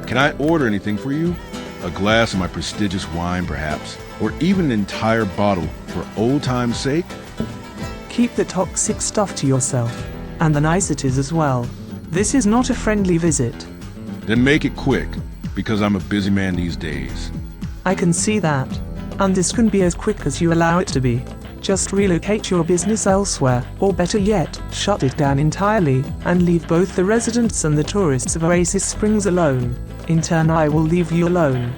Can I order anything for you? A glass of my prestigious wine, perhaps, or even an entire bottle for old time's sake? Keep the toxic stuff to yourself. And the niceties as well. This is not a friendly visit. Then make it quick, because I'm a busy man these days. I can see that. And this can be as quick as you allow it to be. Just relocate your business elsewhere, or better yet, shut it down entirely, and leave both the residents and the tourists of Oasis Springs alone. In turn, I will leave you alone.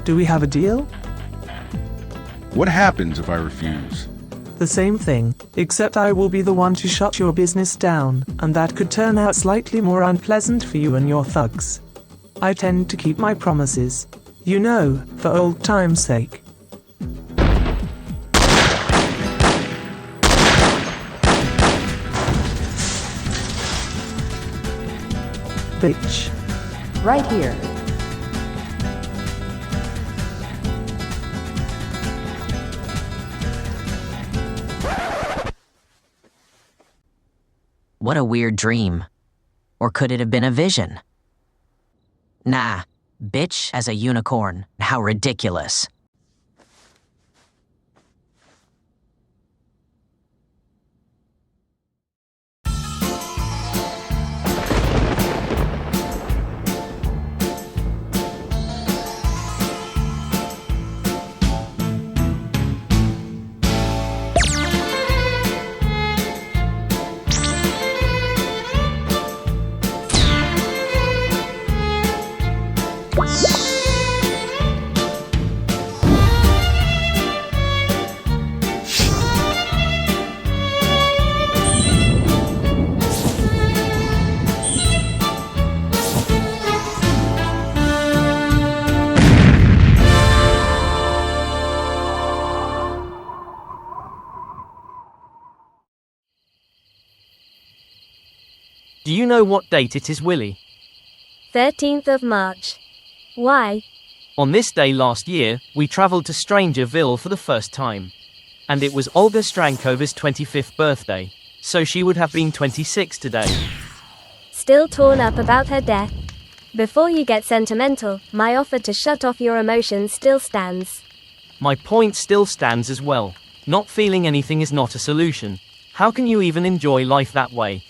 Do we have a deal? What happens if I refuse? The same thing, except I will be the one to shut your business down, and that could turn out slightly more unpleasant for you and your thugs. I tend to keep my promises. You know, for old time's sake. Bitch. Right here. What a weird dream. Or could it have been a vision? Nah, bitch as a unicorn. How ridiculous. Do you know what date it is, Willie? 13th of March. Why? On this day last year, we traveled to Strangerville for the first time. And it was Olga Strankova's 25th birthday, so she would have been 26 today. Still torn up about her death? Before you get sentimental, my offer to shut off your emotions still stands. My point still stands as well. Not feeling anything is not a solution. How can you even enjoy life that way?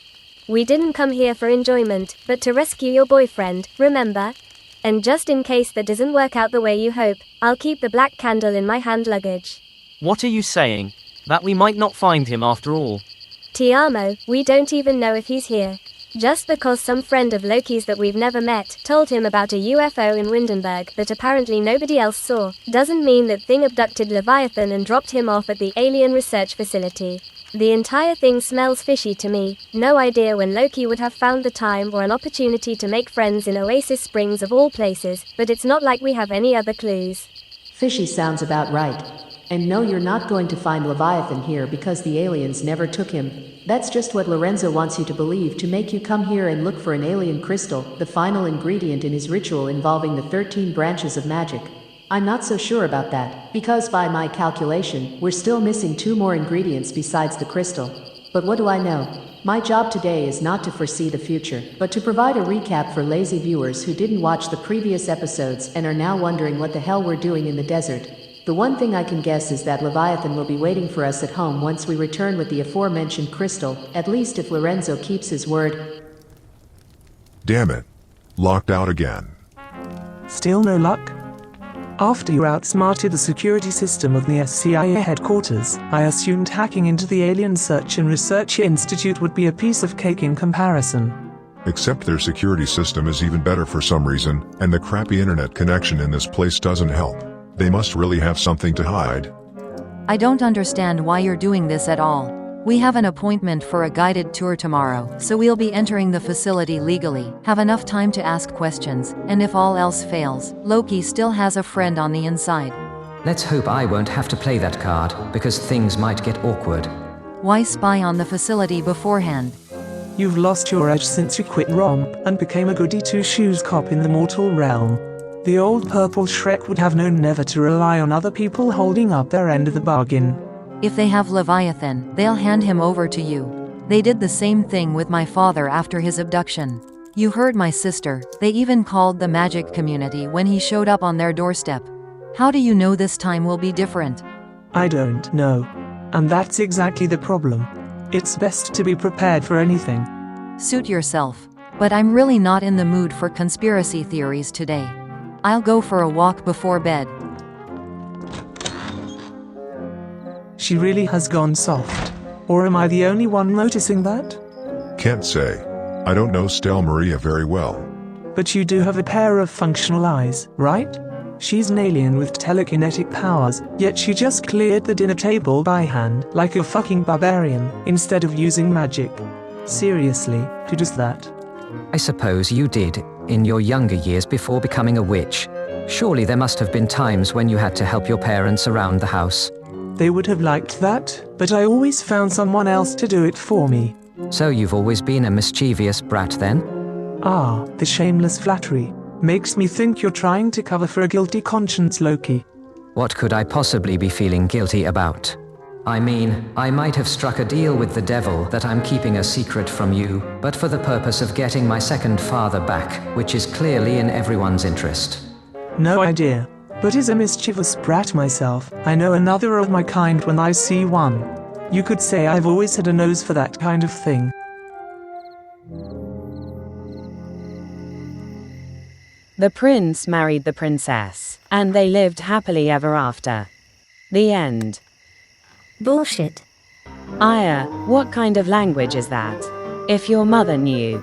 We didn't come here for enjoyment, but to rescue your boyfriend, remember? And just in case that doesn't work out the way you hope, I'll keep the black candle in my hand luggage. What are you saying? That we might not find him after all? Ti amo, we don't even know if he's here. Just because some friend of Loki's that we've never met told him about a UFO in Windenburg that apparently nobody else saw, doesn't mean that thing abducted Leviathan and dropped him off at the alien research facility. The entire thing smells fishy to me. No idea when Loki would have found the time or an opportunity to make friends in Oasis Springs of all places, but it's not like we have any other clues. Fishy sounds about right. And no, you're not going to find Leviathan here because the aliens never took him. That's just what Lorenzo wants you to believe to make you come here and look for an alien crystal, the final ingredient in his ritual involving the 13 branches of magic. I'm not so sure about that, because by my calculation, we're still missing 2 more ingredients besides the crystal. But what do I know? My job today is not to foresee the future, but to provide a recap for lazy viewers who didn't watch the previous episodes and are now wondering what the hell we're doing in the desert. The one thing I can guess is that Leviathan will be waiting for us at home once we return with the aforementioned crystal, at least if Lorenzo keeps his word. Damn it. Locked out again. Still no luck? After you outsmarted the security system of the CIA headquarters, I assumed hacking into the Alien Search and Research Institute would be a piece of cake in comparison. Except their security system is even better for some reason, and the crappy internet connection in this place doesn't help. They must really have something to hide. I don't understand why you're doing this at all. We have an appointment for a guided tour tomorrow, so we'll be entering the facility legally, have enough time to ask questions, and if all else fails, Loki still has a friend on the inside. Let's hope I won't have to play that card, because things might get awkward. Why spy on the facility beforehand? You've lost your edge since you quit Romp and became a goody two-shoes cop in the mortal realm. The old purple Shrek would have known never to rely on other people holding up their end of the bargain. If they have Leviathan, they'll hand him over to you. They did the same thing with my father after his abduction. You heard my sister. They even called the magic community when he showed up on their doorstep. How do you know this time will be different? I don't know. And that's exactly the problem. It's best to be prepared for anything. Suit yourself. But I'm really not in the mood for conspiracy theories today. I'll go for a walk before bed. She really has gone soft. Or am I the only one noticing that? Can't say. I don't know Stella Maria very well. But you do have a pair of functional eyes, right? She's an alien with telekinetic powers, yet she just cleared the dinner table by hand, like a fucking barbarian, instead of using magic. Seriously, who does that? I suppose you did, in your younger years before becoming a witch. Surely there must have been times when you had to help your parents around the house. They would have liked that, but I always found someone else to do it for me. So you've always been a mischievous brat then? Ah, the shameless flattery. Makes me think you're trying to cover for a guilty conscience, Loki. What could I possibly be feeling guilty about? I mean, I might have struck a deal with the devil that I'm keeping a secret from you, but for the purpose of getting my second father back, which is clearly in everyone's interest. No idea. But as a mischievous brat myself, I know another of my kind when I see one. You could say I've always had a nose for that kind of thing. The prince married the princess, and they lived happily ever after. The end. Bullshit. Aya, what kind of language is that? If your mother knew.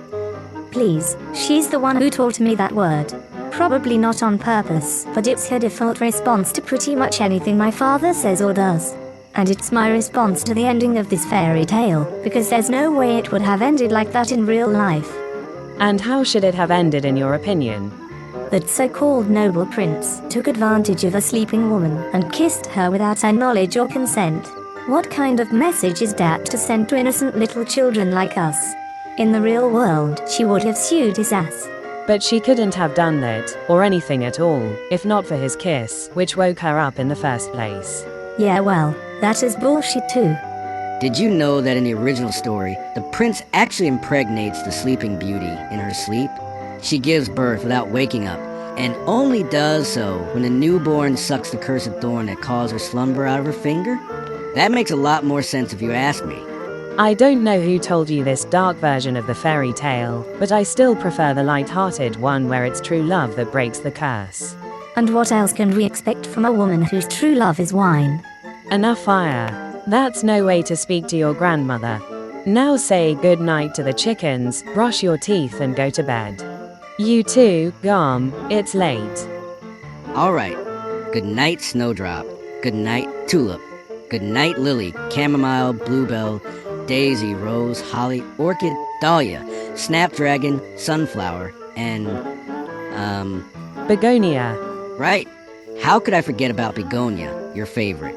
Please, she's the one who taught me that word. Probably not on purpose, but it's her default response to pretty much anything my father says or does. And it's my response to the ending of this fairy tale, because there's no way it would have ended like that in real life. And how should it have ended in your opinion? That so-called noble prince took advantage of a sleeping woman and kissed her without her knowledge or consent. What kind of message is that to send to innocent little children like us? In the real world, she would have sued his ass. But she couldn't have done that, or anything at all, if not for his kiss, which woke her up in the first place. Yeah, well, that is bullshit too. Did you know that in the original story, the prince actually impregnates the sleeping beauty in her sleep? She gives birth without waking up, and only does so when the newborn sucks the cursed thorn that caused her slumber out of her finger? That makes a lot more sense if you ask me. I don't know who told you this dark version of the fairy tale, but I still prefer the light-hearted one where it's true love that breaks the curse. And what else can we expect from a woman whose true love is wine? Enough fire. That's no way to speak to your grandmother. Now say good night to the chickens, brush your teeth and go to bed. You too, Garm, it's late. Alright. Good night, Snowdrop. Good night, Tulip. Good night, Lily, Chamomile, Bluebell, Daisy, Rose, Holly, Orchid, Dahlia, Snapdragon, Sunflower, and, Begonia. Right. How could I forget about Begonia, your favorite?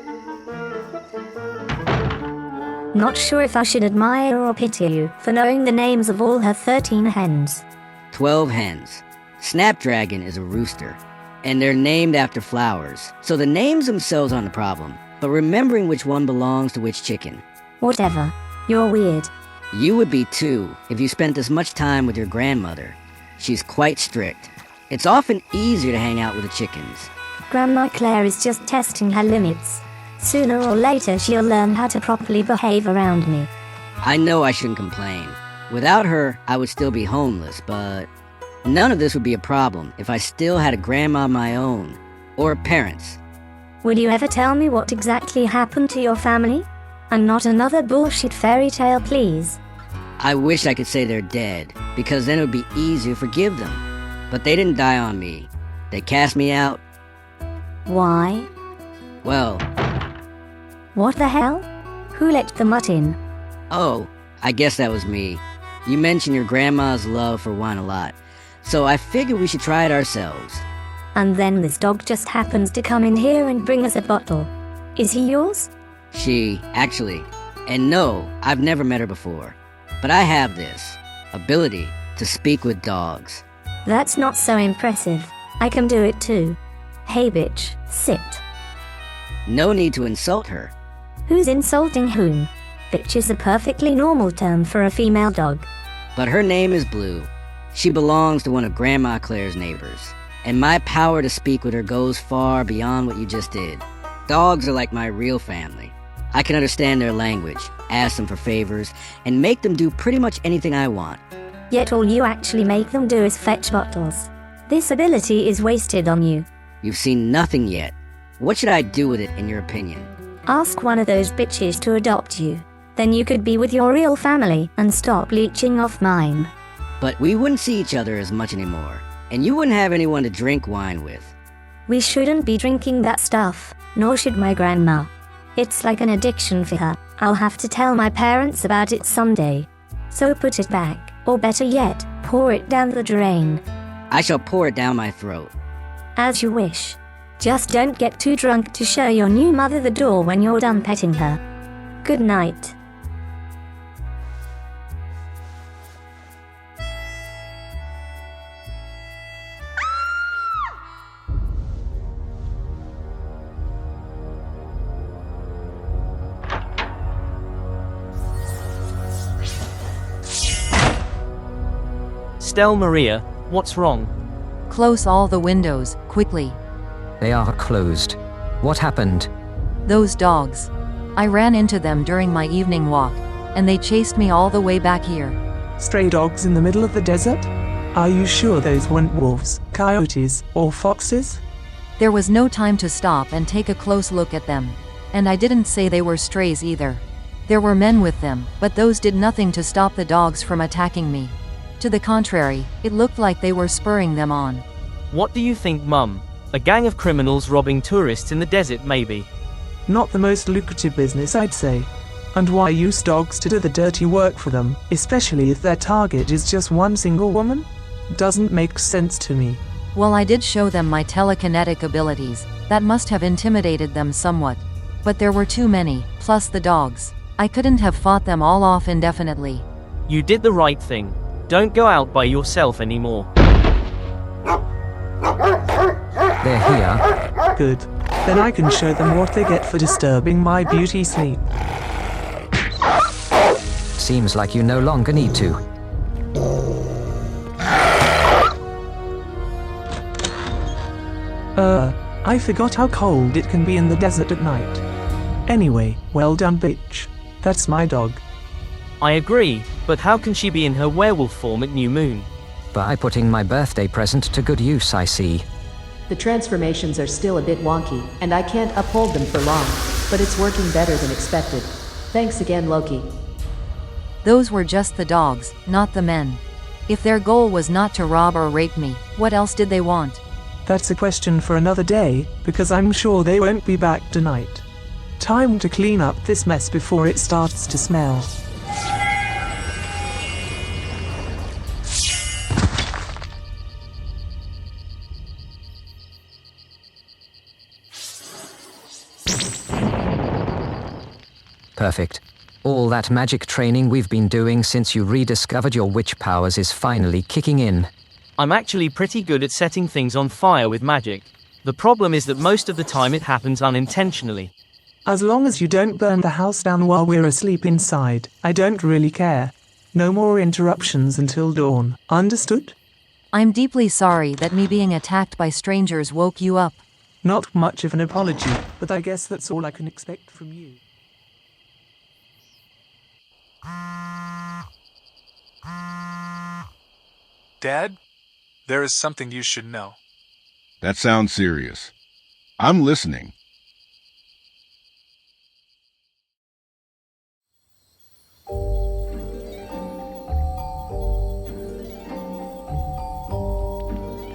Not sure if I should admire or pity you for knowing the names of all her 13 hens. 12 hens. Snapdragon is a rooster, and they're named after flowers, so the names themselves aren't the problem, but remembering which one belongs to which chicken. Whatever. You're weird. You would be too, if you spent as much time with your grandmother. She's quite strict. It's often easier to hang out with the chickens. Grandma Claire is just testing her limits. Sooner or later she'll learn how to properly behave around me. I know I shouldn't complain. Without her, I would still be homeless, but none of this would be a problem if I still had a grandma of my own, or parents. Will you ever tell me what exactly happened to your family? And not another bullshit fairy tale, please. I wish I could say they're dead, because then it would be easier to forgive them. But they didn't die on me. They cast me out. Why? Well... What the hell? Who let the mutt in? Oh, I guess that was me. You mentioned your grandma's love for wine a lot, so I figured we should try it ourselves. And then this dog just happens to come in here and bring us a bottle. Is he yours? She, actually. And no, I've never met her before. But I have this ability to speak with dogs. That's not so impressive. I can do it too. Hey bitch, sit. No need to insult her. Who's insulting whom? Bitch is a perfectly normal term for a female dog. But her name is Blue. She belongs to one of Grandma Claire's neighbors, and my power to speak with her goes far beyond what you just did. Dogs are like my real family. I can understand their language, ask them for favors, and make them do pretty much anything I want. Yet all you actually make them do is fetch bottles. This ability is wasted on you. You've seen nothing yet. What should I do with it, in your opinion? Ask one of those bitches to adopt you. Then you could be with your real family and stop leeching off mine. But we wouldn't see each other as much anymore, and you wouldn't have anyone to drink wine with. We shouldn't be drinking that stuff, nor should my grandma. It's like an addiction for her. I'll have to tell my parents about it someday. So put it back, or better yet, pour it down the drain. I shall pour it down my throat. As you wish. Just don't get too drunk to show your new mother the door when you're done petting her. Good night. Stell Maria, what's wrong? Close all the windows, quickly. They are closed. What happened? Those dogs. I ran into them during my evening walk, and they chased me all the way back here. Stray dogs in the middle of the desert? Are you sure those weren't wolves, coyotes, or foxes? There was no time to stop and take a close look at them. And I didn't say they were strays either. There were men with them, but those did nothing to stop the dogs from attacking me. To the contrary, it looked like they were spurring them on. What do you think, Mum? A gang of criminals robbing tourists in the desert, maybe? Not the most lucrative business, I'd say. And why use dogs to do the dirty work for them, especially if their target is just one single woman? Doesn't make sense to me. Well, I did show them my telekinetic abilities. That must have intimidated them somewhat. But there were too many, plus the dogs. I couldn't have fought them all off indefinitely. You did the right thing. Don't go out by yourself anymore. They're here. Good. Then I can show them what they get for disturbing my beauty sleep. Seems like you no longer need to. I forgot how cold it can be in the desert at night. Anyway, well done, bitch. That's my dog. I agree, but how can she be in her werewolf form at New Moon? By putting my birthday present to good use, I see. The transformations are still a bit wonky, and I can't uphold them for long, but it's working better than expected. Thanks again, Loki. Those were just the dogs, not the men. If their goal was not to rob or rape me, what else did they want? That's a question for another day, because I'm sure they won't be back tonight. Time to clean up this mess before it starts to smell. Perfect. All that magic training we've been doing since you rediscovered your witch powers is finally kicking in. I'm actually pretty good at setting things on fire with magic. The problem is that most of the time it happens unintentionally. As long as you don't burn the house down while we're asleep inside, I don't really care. No more interruptions until dawn. Understood? I'm deeply sorry that me being attacked by strangers woke you up. Not much of an apology, but I guess that's all I can expect from you. Dad, there is something you should know. That sounds serious. I'm listening.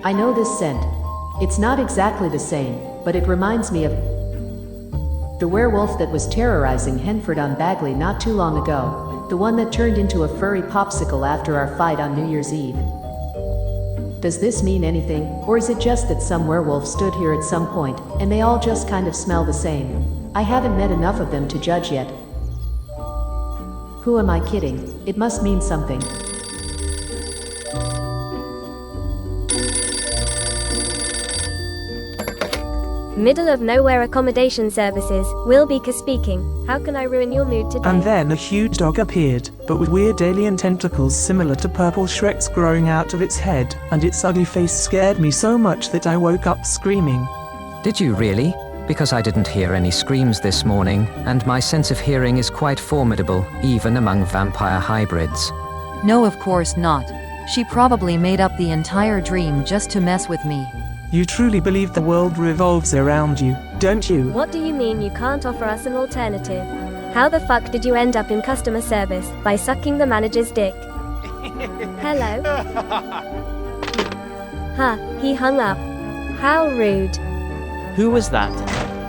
I know this scent. It's not exactly the same, but it reminds me of the werewolf that was terrorizing Henford on Bagley not too long ago. The one that turned into a furry popsicle after our fight on New Year's Eve. Does this mean anything, or is it just that some werewolf stood here at some point, and they all just kind of smell the same? I haven't met enough of them to judge yet. Who am I kidding? It must mean something. Middle of nowhere accommodation services, Will Beaker speaking. How can I ruin your mood today? And then a huge dog appeared, but with weird alien tentacles similar to Purple Shrek's growing out of its head, and its ugly face scared me so much that I woke up screaming. Did you really? Because I didn't hear any screams this morning, and my sense of hearing is quite formidable, even among vampire hybrids. No, of course not. She probably made up the entire dream just to mess with me. You truly believe the world revolves around you, don't you? What do you mean you can't offer us an alternative? How the fuck did you end up in customer service? By sucking the manager's dick? Hello? Huh, he hung up. How rude. Who was that?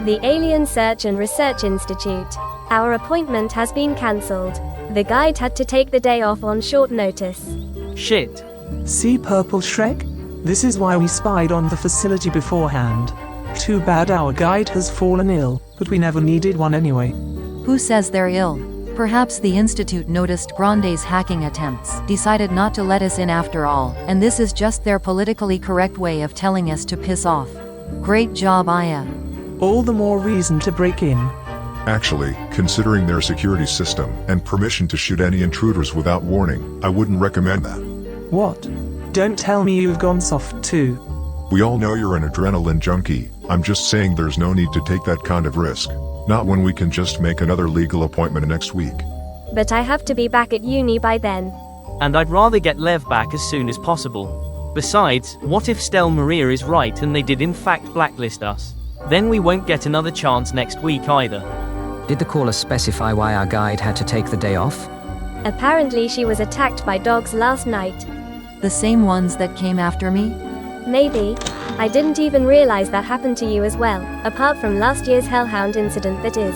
The Alien Search and Research Institute. Our appointment has been cancelled. The guide had to take the day off on short notice. Shit. See, Purple Shrek? This is why we spied on the facility beforehand. Too bad our guide has fallen ill, but we never needed one anyway. Who says they're ill? Perhaps the Institute noticed Grande's hacking attempts, decided not to let us in after all, and this is just their politically correct way of telling us to piss off. Great job, Aya. All the more reason to break in. Actually, considering their security system and permission to shoot any intruders without warning, I wouldn't recommend that. What? Don't tell me you've gone soft too. We all know you're an adrenaline junkie. I'm just saying there's no need to take that kind of risk. Not when we can just make another legal appointment next week. But I have to be back at uni by then. And I'd rather get Lev back as soon as possible. Besides, what if Stel Maria is right and they did in fact blacklist us? Then we won't get another chance next week either. Did the caller specify why our guide had to take the day off? Apparently she was attacked by dogs last night. The same ones that came after me? Maybe. I didn't even realize that happened to you as well, apart from last year's Hellhound incident that is.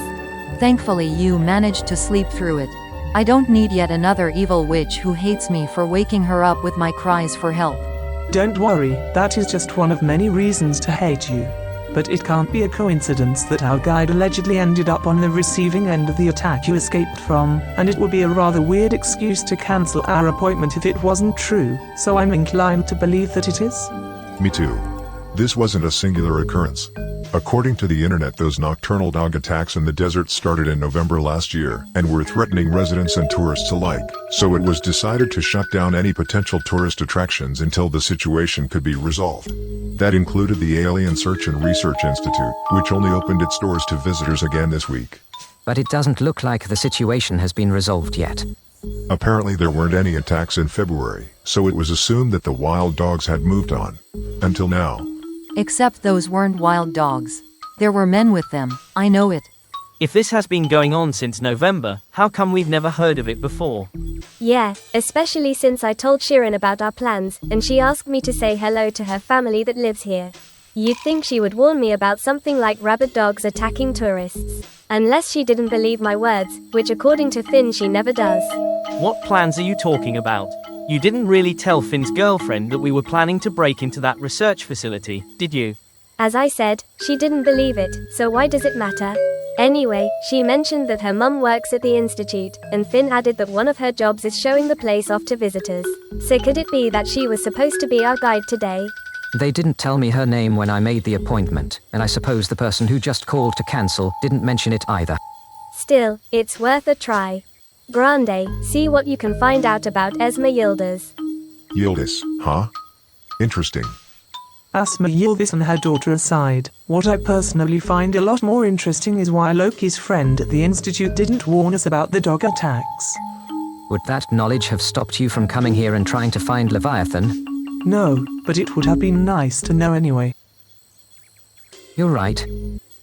Thankfully you managed to sleep through it. I don't need yet another evil witch who hates me for waking her up with my cries for help. Don't worry, that is just one of many reasons to hate you. But it can't be a coincidence that our guide allegedly ended up on the receiving end of the attack you escaped from, and it would be a rather weird excuse to cancel our appointment if it wasn't true, so I'm inclined to believe that it is. Me too. This wasn't a singular occurrence. According to the internet, those nocturnal dog attacks in the desert started in November last year and were threatening residents and tourists alike, so it was decided to shut down any potential tourist attractions until the situation could be resolved. That included the Alien Search and Research Institute, which only opened its doors to visitors again this week. But it doesn't look like the situation has been resolved yet. Apparently there weren't any attacks in February, so it was assumed that the wild dogs had moved on. Until now. Except those weren't wild dogs. There were men with them, I know it. If this has been going on since November, how come we've never heard of it before? Yeah, especially since I told Shirin about our plans, and she asked me to say hello to her family that lives here. You'd think she would warn me about something like rabid dogs attacking tourists. Unless she didn't believe my words, which according to Finn she never does. What plans are you talking about? You didn't really tell Finn's girlfriend that we were planning to break into that research facility, did you? As I said, she didn't believe it, so why does it matter? Anyway, she mentioned that her mum works at the institute, and Finn added that one of her jobs is showing the place off to visitors. So could it be that she was supposed to be our guide today? They didn't tell me her name when I made the appointment, and I suppose the person who just called to cancel didn't mention it either. Still, it's worth a try. Grande, see what you can find out about Esma Yildiz. Yildiz, huh? Interesting. Asma Yildiz and her daughter aside, what I personally find a lot more interesting is why Loki's friend at the Institute didn't warn us about the dog attacks. Would that knowledge have stopped you from coming here and trying to find Leviathan? No, but it would have been nice to know anyway. You're right.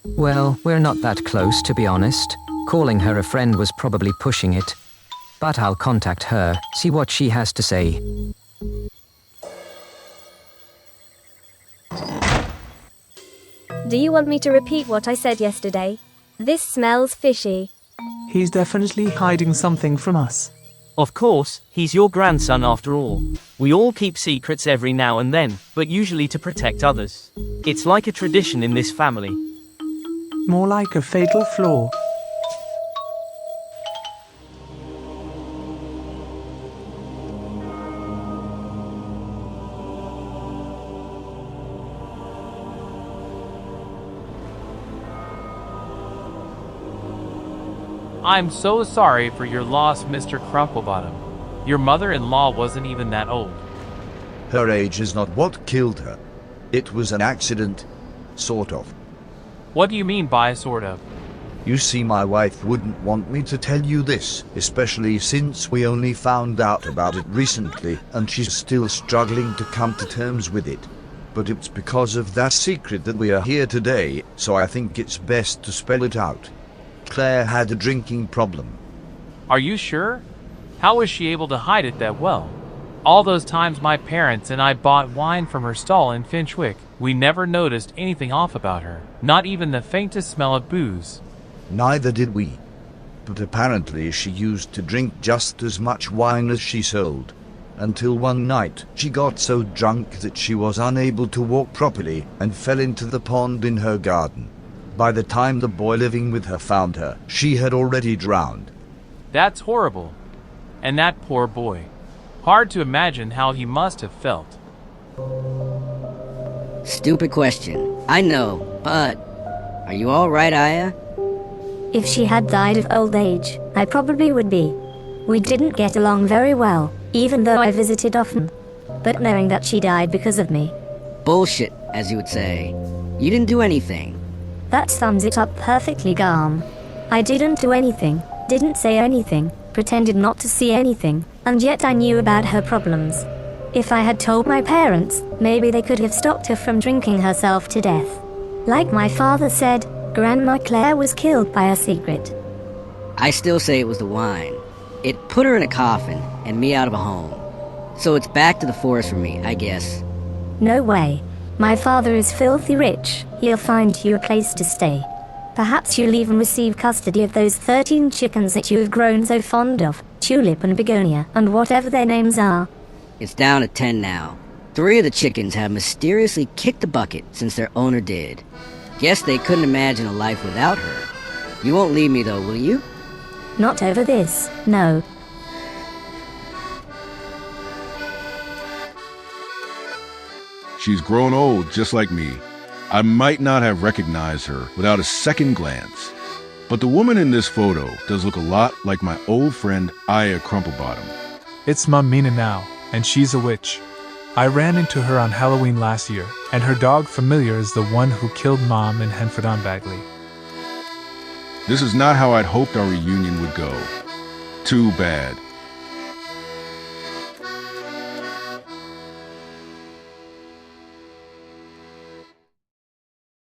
Well, we're not that close, to be honest. Calling her a friend was probably pushing it. But I'll contact her, see what she has to say. Do you want me to repeat what I said yesterday? This smells fishy. He's definitely hiding something from us. Of course, he's your grandson after all. We all keep secrets every now and then, but usually to protect others. It's like a tradition in this family. More like a fatal flaw. I'm so sorry for your loss, Mr. Crumplebottom. Your mother-in-law wasn't even that old. Her age is not what killed her. It was an accident. Sort of. What do you mean by sort of? You see, my wife wouldn't want me to tell you this, especially since we only found out about it recently, and she's still struggling to come to terms with it. But it's because of that secret that we are here today, so I think it's best to spell it out. Claire had a drinking problem. Are you sure? How was she able to hide it that well? All those times my parents and I bought wine from her stall in Finchwick, we never noticed anything off about her, not even the faintest smell of booze. Neither did we. But apparently she used to drink just as much wine as she sold. Until one night, she got so drunk that she was unable to walk properly and fell into the pond in her garden. By the time the boy living with her found her, she had already drowned. That's horrible. And that poor boy. Hard to imagine how he must have felt. Stupid question. I know, but... Are you alright, Aya? If she had died of old age, I probably would be. We didn't get along very well, even though I visited often. But knowing that she died because of me... Bullshit, as you would say. You didn't do anything. That sums it up perfectly, Garm. I didn't do anything, didn't say anything, pretended not to see anything, and yet I knew about her problems. If I had told my parents, maybe they could have stopped her from drinking herself to death. Like my father said, Grandma Claire was killed by a secret. I still say it was the wine. It put her in a coffin, and me out of a home. So it's back to the forest for me, I guess. No way. My father is filthy rich, he'll find you a place to stay. Perhaps you'll even receive custody of those 13 chickens that you have grown so fond of, Tulip and Begonia, and whatever their names are. It's down to 10 now. 3 of the chickens have mysteriously kicked the bucket since their owner did. Guess they couldn't imagine a life without her. You won't leave me though, will you? Not over this, no. She's grown old just like me. I might not have recognized her without a second glance. But the woman in this photo does look a lot like my old friend Aya Crumplebottom. It's Mum Mina now, and she's a witch. I ran into her on Halloween last year, and her dog Familiar is the one who killed Mom in Henford-on-Bagley. This is not how I'd hoped our reunion would go. Too bad.